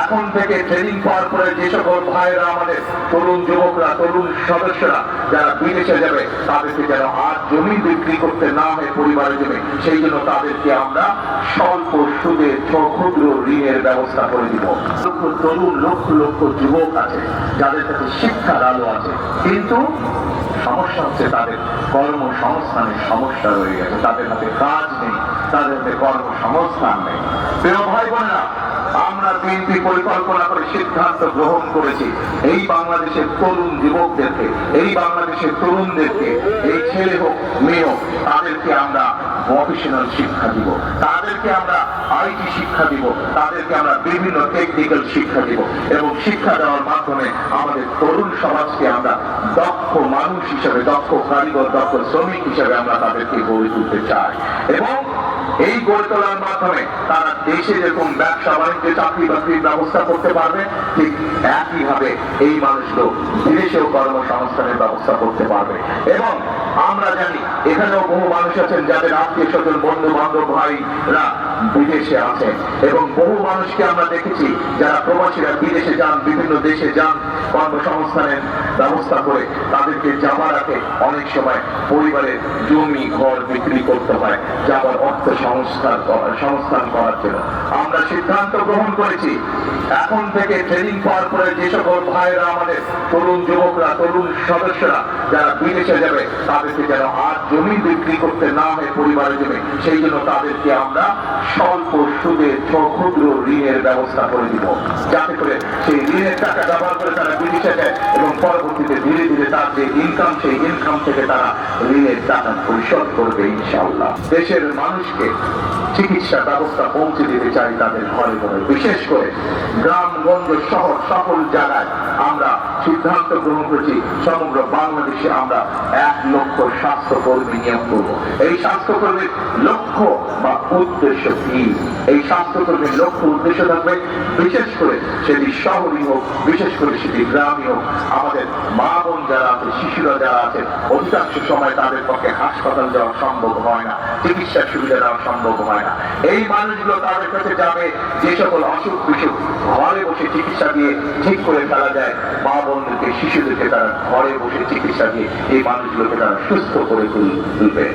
এখন থেকে ট্রেনিং পাওয়ার পরে যে সকল ভাইরা আমাদের তরুণ যুবকরা, তরুণ সদস্যরা যারা বিদেশে যাবে, তাদেরকে যেন আর জমি বিক্রি করতে না হয় পরিবারের জমি, সেই জন্য তাদেরকে আমরা স্বল্প সুদে ক্ষুদ্র ঋণের ব্যবস্থা করে দিব। তরুণ লক্ষ লক্ষ যুবক আছে যাদের কাছে শিক্ষার আলো আছে, কিন্তু সমস্যা হচ্ছে তাদের কর্মসংস্থানের সমস্যা রয়ে গেছে, তাদের হাতে কাজ নেই, তাদের হাতে কর্মসংস্থান নেই। প্রিয় ভাই বোনেরা, আমরা বিএনপি পরিকল্পনা করে সিদ্ধান্ত গ্রহণ করেছি এই বাংলাদেশের তরুণ যুবকদেরকে, এই বাংলাদেশের তরুণদেরকে, এই ছেলে হোক মেয়ে হোক, তাদেরকে আমরা প্রফেশনাল শিক্ষা দিব, তাদেরকে আমরা আইটি শিক্ষা দিব, তাদেরকে আমরা বিভিন্ন টেকনিক্যাল শিক্ষা দিব, এবং শিক্ষা দেওয়ার মাধ্যমে আমাদের তরুণ সমাজকে আমরা দক্ষ মানুষ হিসেবে, দক্ষ কারিগর, দক্ষ শ্রমিক হিসেবে আমরা তাদেরকে গড়ে তুলতে চাই। এবং এই গড়ে তোলার মাধ্যমে তারা দেশে যেরকম ব্যবসা বাণিজ্যে চাকরি বাকরির ব্যবস্থা করতে পারবে, ঠিক একইভাবে এই মানুষগুলো বিদেশেও কর্মসংস্থানের ব্যবস্থা করতে পারবে। এবং আমরা জানি এখানেও বহু মানুষ আছেন যাদের আত্মীয় স্বজন, বন্ধু বান্ধব, ভাইরা বিদেশে আছেন, এবং বহু মানুষকে আমরা দেখেছি যারা প্রবাসীরা বিদেশে যান, বিভিন্ন দেশে যান, কর্মসংস্থানের ব্যবস্থা করে তাদেরকে যাবার আগে অনেক সময় পরিবারের জমি ঘর বিক্রি করতে হয় যাবার অর্থ সংস্থান করার জন্য। আমরা সিদ্ধান্ত গ্রহণ করেছি এখন থেকে ট্রেনিং পাওয়ার পরে যে সকল ভাইরা আমাদের তরুণ যুবকরা, তরুণ সদস্যরা যারা বিদেশে যাবে, তাদেরকে যেন আর জমি বিক্রি করতে না হয় পরিবারের জমি, সেই জন্য তাদেরকে আমরা স্বল্প সুদে ক্ষুদ্র ঋণের ব্যবস্থা করে দিব, যাতে করে সেই ঋণের টাকা ব্যবহার করে তারা বিদেশে যায় এবং পরবর্তীতে ধীরে ধীরে তার যে ইনকাম, সেই ইনকাম থেকে তারা ঋণের টাকা পরিশোধ করবে ইনশাআল্লাহ। দেশের মানুষকে চিকিৎসা ব্যবস্থা পৌঁছে দিতে চাই তাদের ঘরে ঘরে, বিশেষ করে গ্রামগঞ্জ শহর সকল জায়গায় আমরা সিদ্ধান্ত গ্রহণ করেছি সমগ্র বাংলাদেশে আমরা 1 লক্ষ স্বাস্থ্যকর্মী নিয়োগ করব। এই স্বাস্থ্যকর্মীর লক্ষ্য বা উদ্দেশ্য কি? এই স্বাস্থ্যকর্মীর লক্ষ্য উদ্দেশ্য থাকবে বিশেষ করে সেটি শহরই হোক, বিশেষ করে সেটি গ্রামই হোক, আমাদের মা বোন যারা আছে, শিশুরা যারা আছে, অধিকাংশ সময় তাদের পক্ষে হাসপাতাল যাওয়া সম্ভব হয় না, চিকিৎসার সুবিধা দেওয়া সম্ভব হয় না। এই মানুষগুলো তাদের কাছে যাবে যে সকল অসুখ বিসুখ ঘরে বসে চিকিৎসা দিয়ে ঠিক করে ফেলা যায়, মা বোনদেরকে, শিশুদেরকে তারা ঘরে বসে চিকিৎসা দিয়ে এই মানুষগুলোকে তারা সুস্থ করে তুলবে।